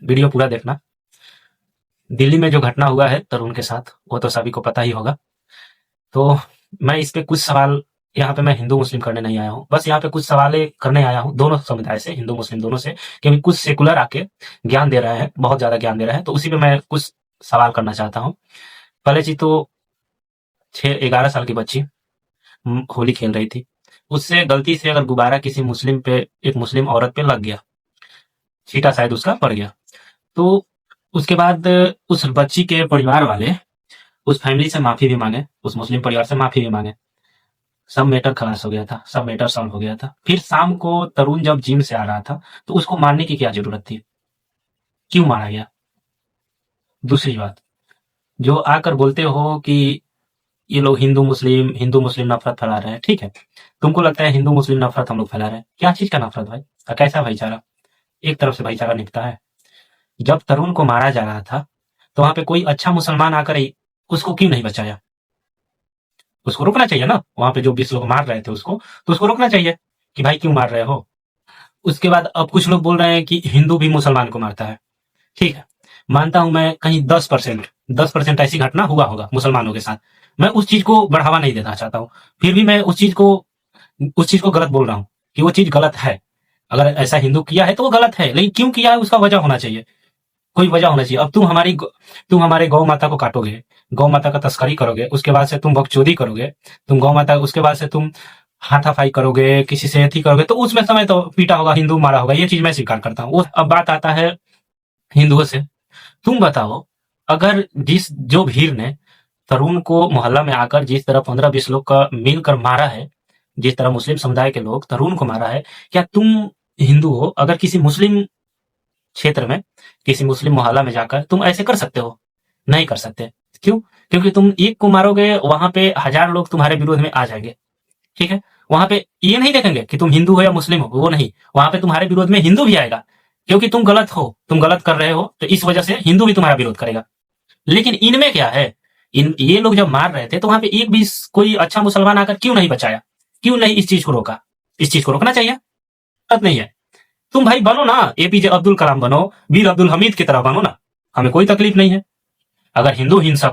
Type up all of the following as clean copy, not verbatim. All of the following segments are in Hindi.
वीडियो पूरा देखना। दिल्ली में जो घटना हुआ है तरुण के साथ, वो तो सभी को पता ही होगा। तो मैं इस पे कुछ सवाल, यहाँ पे मैं हिंदू मुस्लिम करने नहीं आया हूँ, बस यहाँ पे कुछ सवाल करने आया हूँ दोनों समुदाय से, हिंदू मुस्लिम दोनों से, क्योंकि कुछ सेकुलर आके ज्ञान दे रहे हैं, बहुत ज्यादा ज्ञान दे रहे हैं, तो उसी पे मैं कुछ सवाल करना चाहता हूँ। पहले चीज तो 6-11 साल की बच्ची होली खेल रही थी, उससे गलती से अगर गुब्बारा किसी मुस्लिम पे, एक मुस्लिम औरत पे लग गया, छींटा शायद उसका पड़ गया, तो उसके बाद उस बच्ची के परिवार वाले उस फैमिली से माफी भी मांगे, उस मुस्लिम परिवार से माफी भी मांगे। सब मैटर खलास हो गया था, सब मैटर सॉल्व हो गया था। फिर शाम को तरुण जब जिम से आ रहा था, तो उसको मारने की क्या जरूरत थी? क्यों मारा गया? दूसरी बात, जो आकर बोलते हो कि ये लोग हिंदू मुस्लिम नफरत फैला रहे हैं, ठीक है, तुमको लगता है हिंदू मुस्लिम नफरत हम लोग फैला रहे हैं? क्या चीज का नफरत भाई? कैसा भाईचारा? एक तरफ से भाईचारा निपटा है। जब तरुण को मारा जा रहा था, तो वहां पे कोई अच्छा मुसलमान आकर उसको क्यों नहीं बचाया? उसको रोकना चाहिए ना, वहां पे जो 20 लोग मार रहे थे उसको, तो उसको रोकना चाहिए कि भाई क्यों मार रहे हो। उसके बाद अब कुछ लोग बोल रहे हैं कि हिंदू भी मुसलमान को मारता है। ठीक है, मानता हूं मैं कहीं 10% ऐसी घटना हुआ होगा मुसलमानों के साथ, मैं उस चीज को बढ़ावा नहीं देना चाहता हूं, फिर भी मैं उस चीज को गलत बोल रहा हूं कि वो चीज गलत है। अगर ऐसा हिंदू किया है तो वो गलत है, लेकिन क्यों किया है उसका वजह होना चाहिए, कोई वजह होना चाहिए। अब तुम हमारे गौ माता को काटोगे, गौ माता का तस्करी करोगे, उसके बाद से तुम बकचोदी करोगे, तुम गौ माता, उसके बाद से तुम हाथापाई करोगे, किसी से अथी करोगे, तो उसमें समय तो पीटा होगा, हिंदू मारा होगा, ये चीज मैं स्वीकार करता हूँ। अब बात आता है हिंदुओं से। तुम बताओ, अगर जिस जो भीड़ ने तरुण को मोहल्ला में आकर जिस तरह 15-20 लोग का मिलकर मारा है, जिस तरह मुस्लिम समुदाय के लोग तरुण को मारा है, क्या तुम हिंदू हो, अगर किसी मुस्लिम क्षेत्र में, किसी मुस्लिम मोहल्ला में जाकर तुम ऐसे कर सकते हो? नहीं कर सकते। क्यों? क्योंकि तुम एक को मारोगे, वहां पे 1000 लोग तुम्हारे विरोध में आ जाएंगे। ठीक है, वहां पे ये नहीं देखेंगे कि तुम हिंदू हो या मुस्लिम हो, वो नहीं, वहां पे तुम्हारे विरोध में हिंदू भी आएगा, क्योंकि तुम गलत हो, तुम गलत कर रहे हो, तो इस वजह से हिंदू भी तुम्हारा विरोध करेगा। लेकिन इनमें क्या है, ये लोग जब मार रहे थे तो वहां पे एक भी कोई अच्छा मुसलमान आकर क्यों नहीं बचाया? क्यों नहीं इस चीज को रोका? इस चीज को रोकना चाहिए, गलत नहीं है। तुम भाई बनो ना, एपीजे अब्दुल कलाम बनो, वीर अब्दुल हमीद की तरह बनो ना, हमें कोई तकलीफ नहीं है। अगर हिंदू हिंसक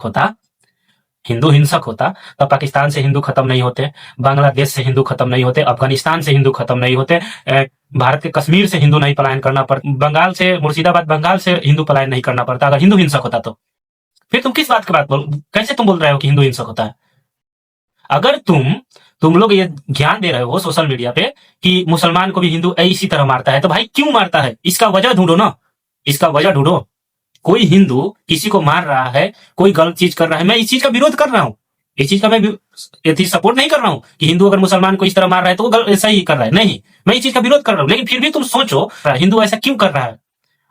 होता तो पाकिस्तान से हिंदू खत्म नहीं होते, बांग्लादेश से हिंदू खत्म नहीं होते, अफगानिस्तान से हिंदू खत्म नहीं होते, भारत के कश्मीर से हिंदू नहीं पलायन करना पड़ता, बंगाल से, मुर्शिदाबाद बंगाल से हिंदू पलायन नहीं करना पड़ता, अगर हिंदू हिंसक होता तो। फिर तुम किस बात की बात बोल, कैसे तुम बोल रहे हो कि हिंदू हिंसक होता है? अगर तुम लोग ये ज्ञान दे रहे हो सोशल मीडिया पे कि मुसलमान को भी हिंदू इसी तरह मारता है, तो भाई क्यों मारता है? इसका वजह ढूंढो ना, इसका वजह ढूंढो। कोई हिंदू किसी को मार रहा है, कोई गलत चीज कर रहा है, मैं इस चीज का विरोध कर रहा हूं, इस चीज का मैं सपोर्ट नहीं कर रहा हूं कि हिंदू अगर मुसलमान को इस तरह मार रहा है तो वो ऐसा ही कर रहा है, नहीं, मैं इस चीज का विरोध कर रहा हूं। लेकिन फिर भी तुम सोचो, हिंदू ऐसा क्यों कर रहा है?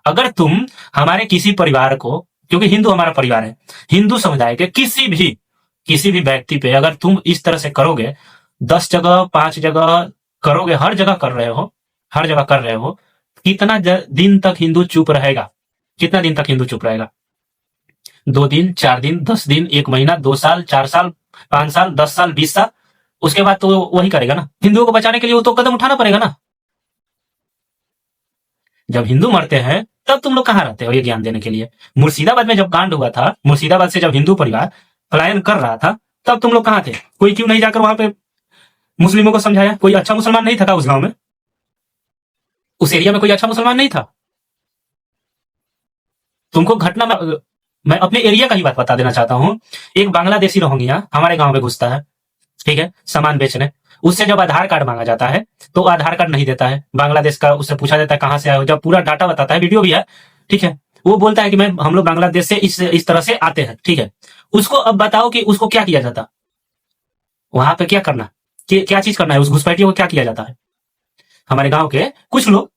अगर तुम हमारे किसी परिवार को, क्योंकि हिंदू हमारा परिवार है, हिंदू समुदाय के किसी भी व्यक्ति पे अगर तुम इस तरह से करोगे, 10 जगह 5 जगह करोगे, हर जगह कर रहे हो, हर जगह कर रहे हो, कितना दिन तक हिंदू चुप रहेगा? कितना दिन तक हिंदू चुप रहेगा? 2 दिन, 4 दिन, 10 दिन, 1 महीना, 2 साल, 4 साल, 5 साल, 10 साल, 20 साल, उसके बाद तो वही करेगा ना। हिंदुओं को बचाने के लिए वो तो कदम उठाना पड़ेगा ना। जब हिंदू मरते हैं तब तुम लोग कहां रहते हो ये ज्ञान देने के लिए? मुर्शिदाबाद में जब कांड हुआ था, मुर्शिदाबाद से जब हिंदू परिवार पलायन कर रहा था, तब तुम लोग कहां थे? कोई क्यों नहीं जाकर वहां पे मुस्लिमों को समझाया? कोई अच्छा मुसलमान नहीं था उस गांव में, उस एरिया में कोई अच्छा मुसलमान नहीं था? तुमको घटना में, मैं अपने एरिया का ही बात बता देना चाहता हूँ। एक बांग्लादेशी रोहिंग्या हमारे गांव में घुसता है, ठीक है, सामान बेचने, उससे जब आधार कार्ड मांगा जाता है तो आधार कार्ड नहीं देता है, बांग्लादेश का उससे पूछा जाता है कहां से आए हो, जब पूरा डाटा बताता है, वीडियो भी है, ठीक है, वो बोलता है कि हम लोग बांग्लादेश से इस तरह से आते हैं, ठीक है। उसको अब बताओ कि उसको क्या किया जाता, वहां पे क्या करना, क्या चीज करना है, उस घुसपैठियों को क्या किया जाता है? हमारे गांव के कुछ लोग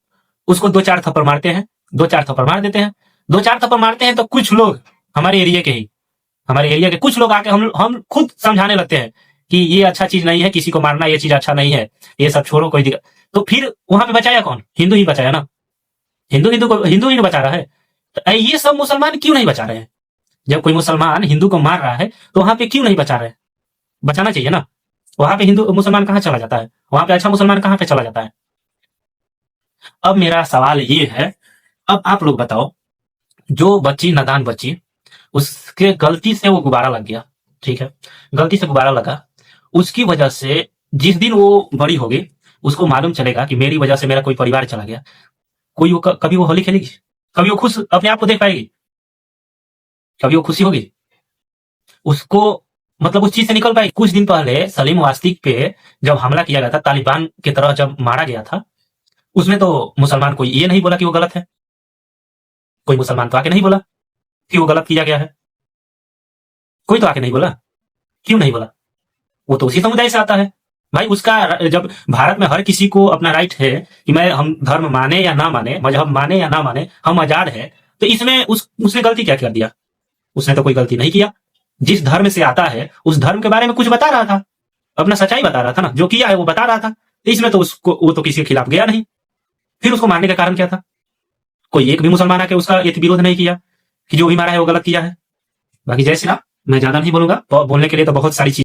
उसको 2-4 थप्पड़ मारते हैं, 2-4 थप्पड़ मार देते हैं, 2-4 थप्पड़ मारते हैं, तो कुछ लोग हमारे एरिया के कुछ लोग आके हम खुद समझाने लगते हैं कि ये अच्छा चीज नहीं है, किसी को मारना ये चीज अच्छा नहीं है, ये सब छोड़ो, कोई दिक्कत। तो फिर वहां पे बचाया कौन? हिंदू ही बचाया ना, हिंदू ही बचा रहा है। तो ये सब मुसलमान क्यों नहीं बचा रहे हैं? जब कोई मुसलमान हिंदू को मार रहा है तो वहां पे क्यों नहीं बचा रहे? बचाना चाहिए ना। वहां पे हिंदू मुसलमान कहां चला जाता है? वहां पे अच्छा मुसलमान कहां पे चला जाता है? अब मेरा सवाल ये है, अब आप लोग बताओ, जो बच्ची, नादान बच्ची, उसके गलती से वो गुब्बारा लग गया, ठीक है, गलती से गुब्बारा लगा, उसकी वजह से जिस दिन वो बड़ी होगी, उसको मालूम चलेगा कि मेरी वजह से मेरा कोई परिवार चला गया, कोई वो कभी वो होली खेलेगी? कभी वो खुश अपने आप को देख पाएगी? कभी वो खुशी होगी? उसको मतलब उस चीज से निकल पाएगी? कुछ दिन पहले सलीम वास्तिक पे जब हमला किया गया था, तालिबान की तरह जब मारा गया था, उसमें तो मुसलमान कोई ये नहीं बोला कि वो गलत है, कोई मुसलमान तो आके नहीं बोला कि वो गलत किया गया है, कोई तो आके नहीं बोला। क्यों नहीं बोला? वो तो उसी समुदाय से आता है भाई। उसका जब भारत में हर किसी को अपना राइट है कि मैं हम धर्म माने या ना माने, मजहब माने या ना माने, हम आजाद है, तो इसमें उसने गलती क्या कर दिया? उसने तो कोई गलती नहीं किया। जिस धर्म से आता है उस धर्म के बारे में कुछ बता रहा था, अपना सच्चाई बता रहा था ना, जो किया है वो बता रहा था, तो इसमें तो उसको वो तो किसी के खिलाफ गया नहीं। फिर उसको मारने का कारण क्या था? कोई एक भी मुसलमान आके उसका ये विरोध नहीं किया कि जो भी मारा है वो गलत किया है। बाकी जय श्री राम। मैं ज्यादा नहीं बोलूंगा, बोलने के लिए तो बहुत सारी चीज